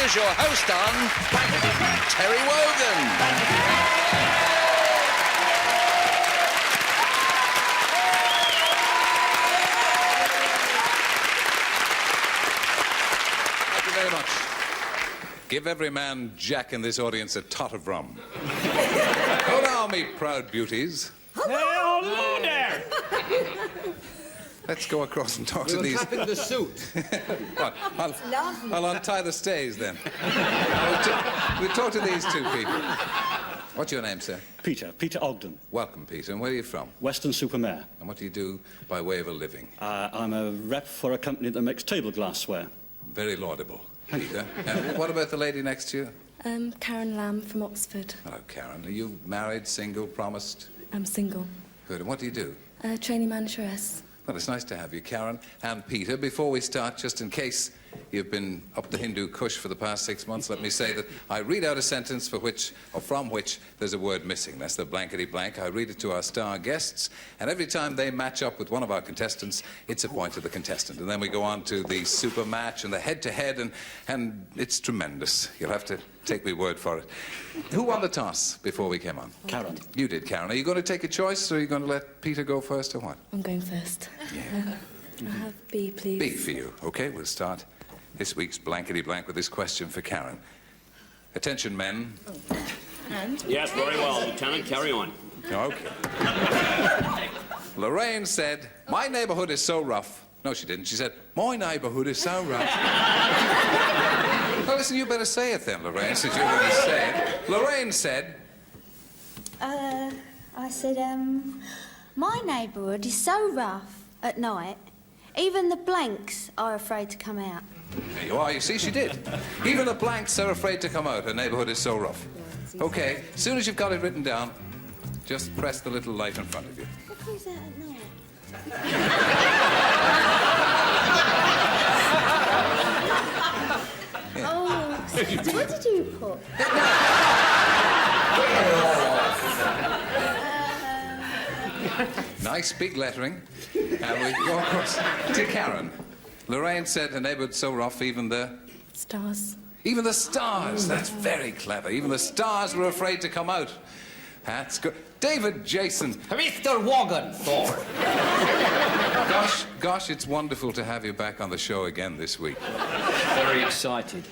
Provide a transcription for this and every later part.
here's your host on Blankety Blank, Terry Wogan. Thank you very much. Give every man Jack in this audience a tot of rum. Go now, me proud beauties. Hello there! Let's go across and talk to these... Tapping the suit. Well, I'll untie the stays then. We'll talk to these two people. What's your name, sir? Peter Ogden. Welcome, Peter. And where are you from? Western-super-Mare. And what do you do by way of a living? I'm a rep for a company that makes table glassware. Very laudable, Peter. And what about the lady next to you? Karen Lamb from Oxford. Hello, Karen. Are you married, single, promised? I'm single. Good. And what do you do? Training manageress. Well, it's nice to have you, Karen and Peter. Before we start, just in case you've been up the Hindu Kush for the past 6 months, let me say that I read out a sentence from which there's a word missing. That's the blankety blank. I read it to our star guests, and every time they match up with one of our contestants, it's a point to the contestant. And then we go on to the super match and the head-to-head, and it's tremendous. You'll have to take my word for it. Who won the toss before we came on? Karen. You did, Karen. Are you going to take a choice, or are you going to let Peter go first, or what? I'm going first. Yeah. I'll have B, please. B for you. Okay, we'll start this week's blankety blank with this question for Karen. Attention, men. And? Yes, very well, Lieutenant. Carry on. Okay. Lorraine said, "My neighborhood is so rough." No, she didn't. She said, "My neighborhood is so rough." Well, listen, you better say it then, Lorraine, since you're going to say it. Lorraine said... I said, my neighbourhood is so rough at night, even the blanks are afraid to come out. There you are. You see, she did. Even the blanks are afraid to come out. Her neighborhood is so rough. Okay, as soon as you've got it written down, just press the little light in front of you. What comes out at night? Oh, what did you put? Nice big lettering. And we go across to Karen. Lorraine said her neighborhood's so rough, even the... Stars. Even the stars. That's very clever. Even the stars were afraid to come out. That's good. David Jason. Mr. Wagenthorpe. Gosh, it's wonderful to have you back on the show again this week. Very excited.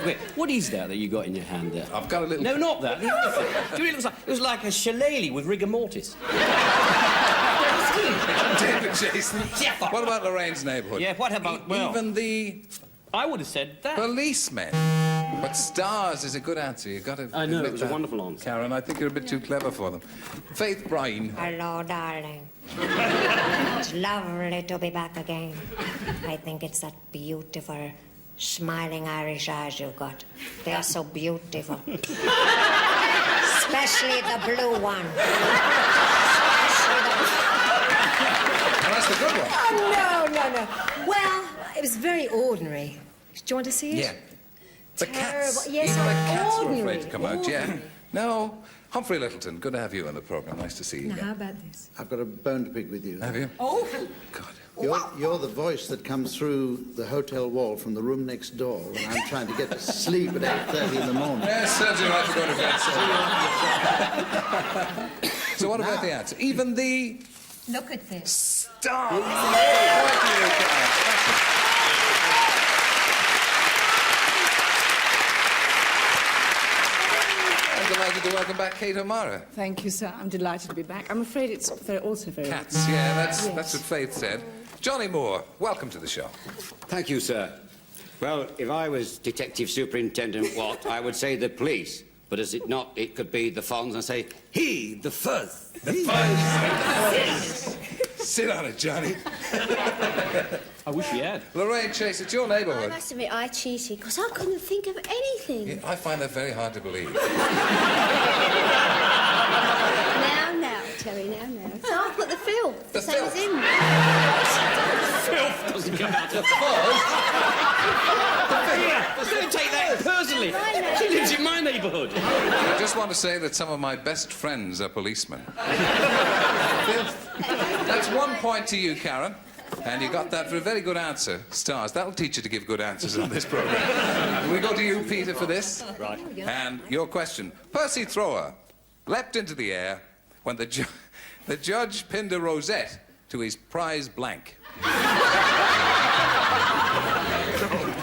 Wait, what is that you got in your hand there? I've got a little... No, not that. The other thing. Do you know what it was like? It was like a shillelagh with rigor mortis. David Jason. What about Lorraine's neighborhood? Yeah, what about... Well, even the... I would have said that. Policemen. But stars is a good answer. You've got to... I know, it was a that. wonderful answer. Karen, I think you're a bit too clever for them. Faith Bryan. Hello, darling. It's lovely to be back again. I think it's that beautiful, smiling Irish eyes you've got. They are so beautiful. Especially the blue one. Well, that's the good one. Oh, no. Well, it was very ordinary. Do you want to see it? Yeah. The cats. Yes, even the cats were ordinary. afraid to come out, yeah. No. Humphrey Littleton, good to have you on the programme. Nice to see you Now, again. how about this? I've got a bone to pick with you. Have you? Oh. God. You're the voice that comes through the hotel wall from the room next door when I'm trying to get to sleep at 8:30 in the morning. Yes, serves you right to go to bed. So what about the answer? Even the... Look at this. Stars. Thank you, Karen. I'm delighted to welcome back Kate O'Mara. Thank you, sir. I'm delighted to be back. I'm afraid it's also very... Cats, yeah, that's what Faith said. Johnny Moore, welcome to the show. Thank you, sir. Well, if I was Detective Superintendent Watt, I would say the police. But as it not, it could be the Fonz and say, he, the fuzz. The fuzz. Sit on it, Johnny. I wish you had. Lorraine Chase, it's your I neighbourhood. must admit, I cheated, because I couldn't think of anything. Yeah, I find that very hard to believe. Now, Terry, now. So I put the filth. The same filth? as him. Filth doesn't come out of Don't take that personally. She lives in my neighbourhood. I just want to say that some of my best friends are policemen. That's 1 point to you, Karen. And you got that for a very good answer. Stars. That'll teach you to give good answers on this programme. We go to you, Peter, for this. Right. And your question. Percy Thrower leapt into the air when the judge pinned a rosette to his prize blank.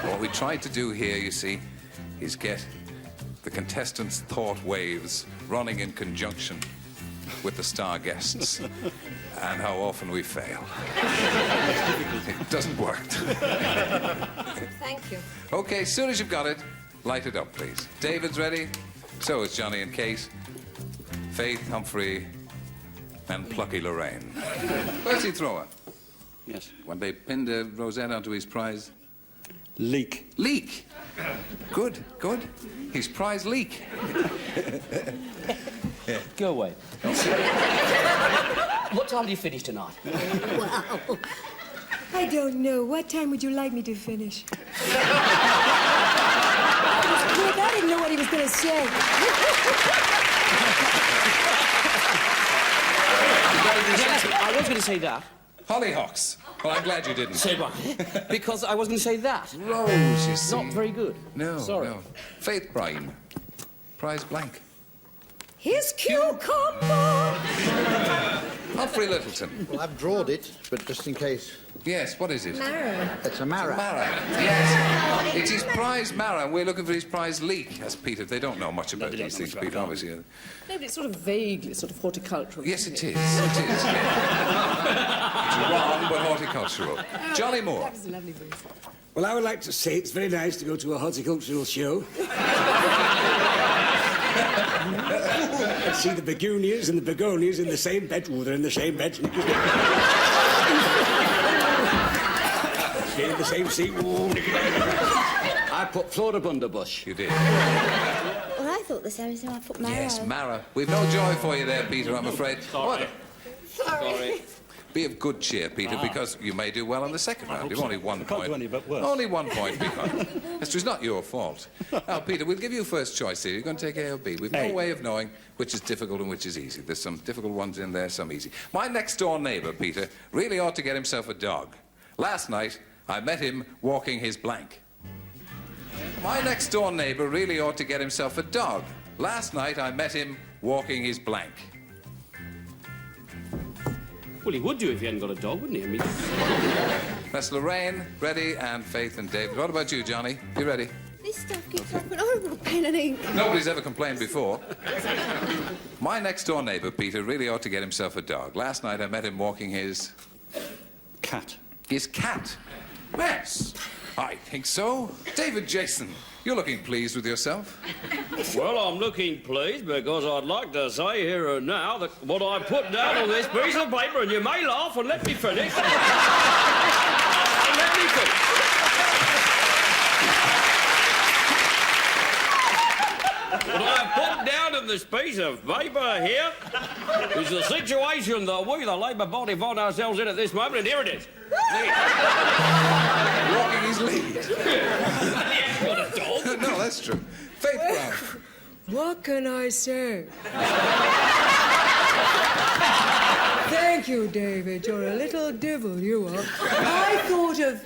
What we tried to do here, you see, is get the contestants' thought waves running in conjunction with the star guests. And how often we fail. It doesn't work. Thank you. Okay, as soon as you've got it, light it up, please. David's ready. So is Johnny and Kate. Faith, Humphrey, and plucky Lorraine. Percy Thrower. Yes. When they pinned a rosette onto his prize... Leak. Leak. Good, good. His prize leak. Go away. What time do you finish tonight? Wow. I don't know. What time would you like me to finish? Look, I didn't know what he was going to say. I was going to say that. Hollyhocks. Well, I'm glad you didn't. Say why? Because I was going to say that. Rose, you see. Not very good. No, Sorry. no. Faith Bryan. Prize blank. His cucumber. Humphrey Littleton. Well, I've drawed it, but just in case. Yes, what is it? Marrow. It's a marrow. Mara. Yes. It's his prize Mara. We're looking for his prize leek, as Peter. They don't know much about they don't these know things, much about Peter, that. obviously. No, but it's sort of vaguely sort of horticultural. Yes, isn't it is. It is. It's wrong, but horticultural. Johnny Moore. That was a lovely voice. Well, I would like to say it's very nice to go to a horticultural show. And see the begonias and the begonias in the same bed. Oh, they're in the same bed. In the same seat. I put Floribunda bush. You did. Well, I thought the same, so I put marrow. Yes, Mara. We've no joy for you there, Peter, I'm afraid. Sorry. Sorry. Be of good cheer, Peter, because you may do well in the second round. You've only 1 I point. can't do any but worse. Only 1 point behind. It's not your fault. Now, Peter, we'll give you first choice here. You're going to take A or B. We've no A. way of knowing which is difficult and which is easy. There's some difficult ones in there, some easy. My next-door neighbour, Peter, really ought to get himself a dog. Last night, I met him walking his blank. My next-door neighbour really ought to get himself a dog. Last night, I met him walking his blank. Well, he would do if he hadn't got a dog, wouldn't he? I mean... That's Lorraine, ready, and Faith and David. What about you, Johnny? You ready? This stuff keeps happening. Oh, pen and ink. Nobody's ever complained before. My next-door neighbour, Peter, really ought to get himself a dog. Last night I met him walking his... Cat. his cat. Yes, I think so. David Jason, you're looking pleased with yourself. Well, I'm looking pleased because I'd like to say here and now that what I put down on this piece of paper, and you may laugh and let me finish. And let me finish. What I've put down in this piece of paper here is the situation that we, the Labour Party, find ourselves in at this moment, and here it is. Walking his lead. Got a dog. No, that's true. Faith Brown. What can I say? Thank you, David. You're a little devil, you are. I thought of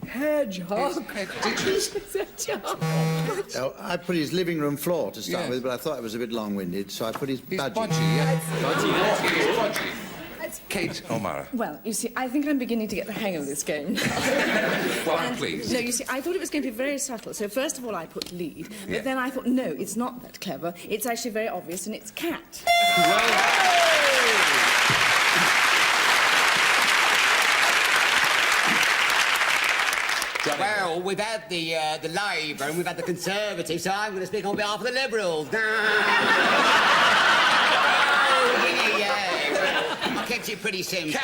hedgehog. Did you? I put his living room floor to start Yes. with, but I thought it was a bit long-winded, so I put his He's budgie. budgie, yeah. Walking his budgie. Kate O'Mara. Well, you see, I think I'm beginning to get the hang of this game. Well, please. No, you see, I thought it was going to be very subtle. So first of all, I put lead, but Yeah. then I thought, no, it's not that clever. It's actually very obvious, and it's cat. Well, we've had the Labour and we've had the Conservatives, so I'm going to speak on behalf of the Liberals. Yeah. I kept it pretty simple. I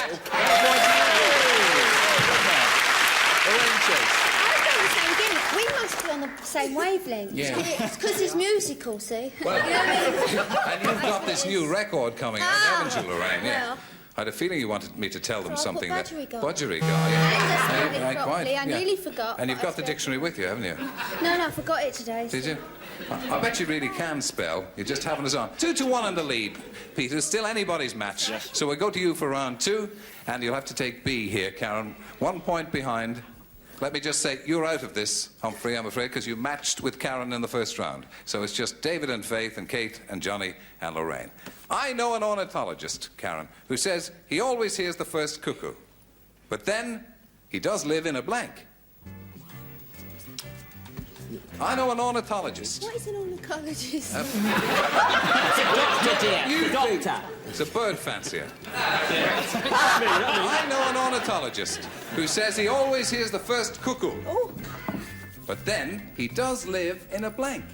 thought the same thing. We must be on the same wavelength. Yeah. It's because he's musical, see? Well, You know what I mean? and you've got this new record coming out, haven't you, Lorraine? Yeah. well. I had a feeling you wanted me to tell them So I something put that... Budgery Guy. Budgery Guy, yeah. And I quite. Lee, I yeah. nearly forgot. And you've but got I the still- dictionary with you, haven't you? No, I forgot it today. Did you? I bet you really can spell. You're just having us on. 2-1 in the lead, Peter. It's still anybody's match. Yes. So we'll go to you for round 2, and you'll have to take B here, Karen. 1 point behind. Let me just say, you're out of this, Humphrey, I'm afraid, because you matched with Karen in the first round. So it's just David and Faith and Kate and Johnny and Lorraine. I know an ornithologist, Karen, who says he always hears the first cuckoo. But then he does live in a blank. I know an ornithologist. What is an ornithologist? Doctor, dear. You Doctor. It's a bird fancier. I know an ornithologist who says he always hears the first cuckoo. Oh. But then he does live in a blank.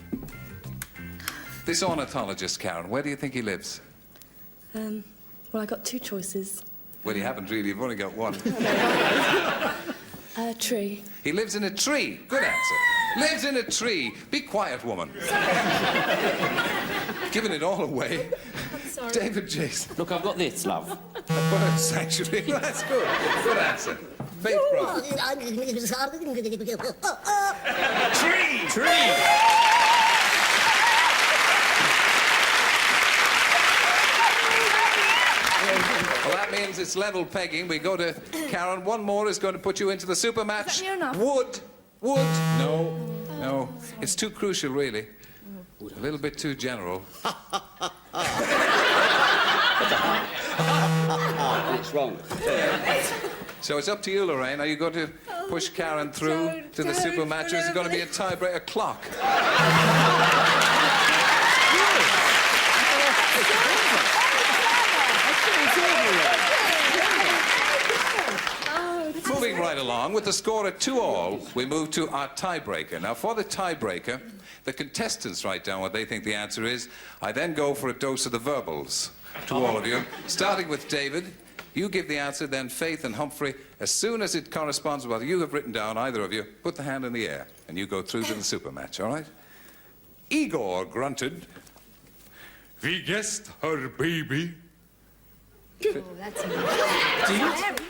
This ornithologist, Karen, where do you think he lives? Well, I got 2 choices. Well, you haven't really. You've only got one. Tree. He lives in a tree. Good answer. Lives in a tree. Be quiet, woman. Giving it all away. Sorry. David Jason. Look, I've got this, love. A bird sanctuary. That's good. Good answer. Faith Brown. Tree! Tree! Well, that means it's level pegging. We go to Karen. One more is going to put you into the super match. Is that near enough? Wood. No. No. It's too crucial, really. A little bit too general. It's wrong. So it's up to you, Lorraine. Are you going to push Karen through to the super match, or is it going to be a tiebreaker clock? Moving right along, with the score at 2-all, we move to our tiebreaker. Now, for the tiebreaker, the contestants write down what they think the answer is. I then go for a dose of the verbals to all of you. Starting with David, you give the answer, then Faith and Humphrey. As soon as it corresponds with what you have written down, either of you, put the hand in the air, and you go through to the super match, all right? Igor grunted. We guessed her baby. Oh, that's nice.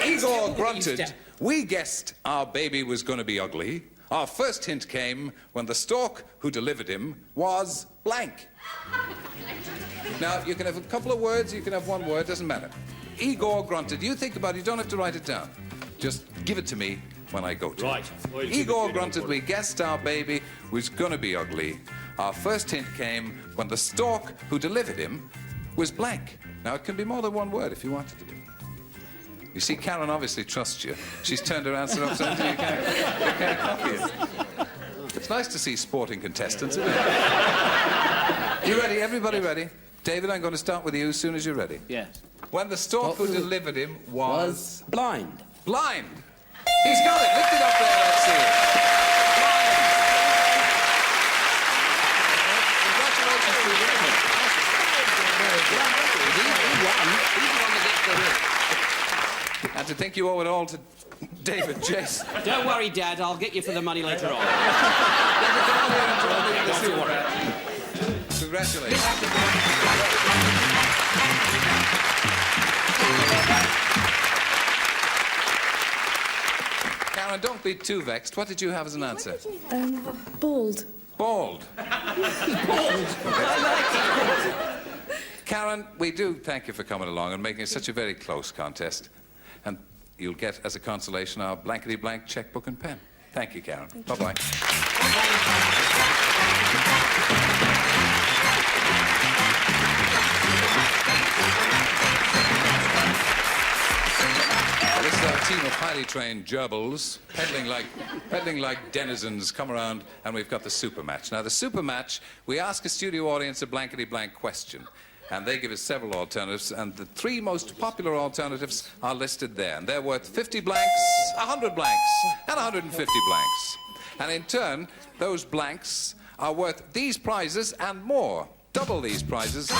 Igor grunted. We guessed our baby was going to be ugly. Our first hint came when the stork who delivered him was blank. Now, you can have a couple of words, you can have one word, doesn't matter. Igor grunted. You think about it, you don't have to write it down. Just give it to me when I go to Right. it. Igor grunted. We guessed our baby was going to be ugly. Our first hint came when the stork who delivered him was blank. Now, it can be more than one word if you want it to be. You see, Karen obviously trusts you. She's turned her answer upside down. You can't copy it. It's nice to see sporting contestants, isn't it? You ready? Everybody ready? David, I'm going to start with you as soon as you're ready. Yes. When the stork who delivered him was... blind. Blind. He's got it. Lift it up there, let's see it. Blind. Congratulations to you. And to think you owe it all to David Jason. Don't worry, Dad. I'll get you for the money later on. Don't you worry. Congratulations. Karen, don't be too vexed. What did you have as an answer? Bald. Bald. Karen, we do thank you for coming along and making it such a very close contest. And you'll get, as a consolation, our Blankety Blank checkbook and pen. Thank you, Karen. Bye-bye. This is our team of highly trained gerbils, peddling like denizens, come around, and we've got the super match. Now, the super match, we ask a studio audience a blankety blank question, and they give us several alternatives, and the 3 most popular alternatives are listed there, and they're worth 50 blanks, 100 blanks, and 150 blanks. And in turn, those blanks are worth these prizes and more. Double these prizes.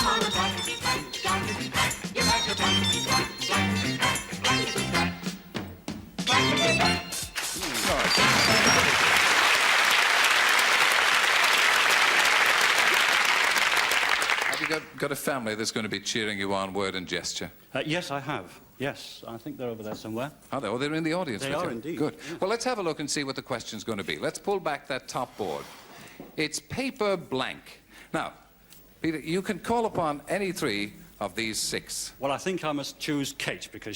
Have you got a family that's going to be cheering you on, word and gesture? Yes, I have. Yes, I think they're over there somewhere. Are they? Oh, they're in the audience. They with are you. indeed. Good. Well, let's have a look and see what the question's going to be. Let's pull back that top board. It's paper blank. Now, Peter, you can call upon any three of these six. Well, I think I must choose Kate because